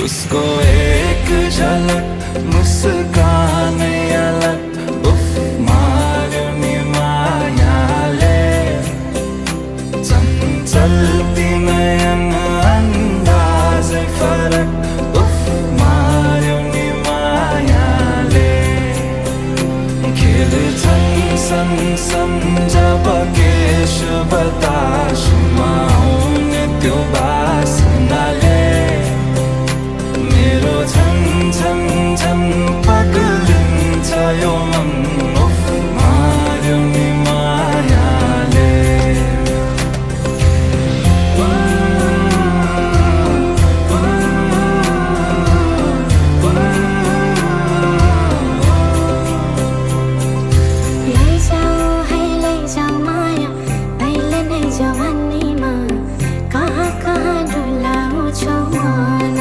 उसको एक झलक मुस्कान अलग उफ मारुनी मायाले चंचलती नयन अंदाज फरक उफ मारुनी मायाले खेल्छन् सन जब केश बता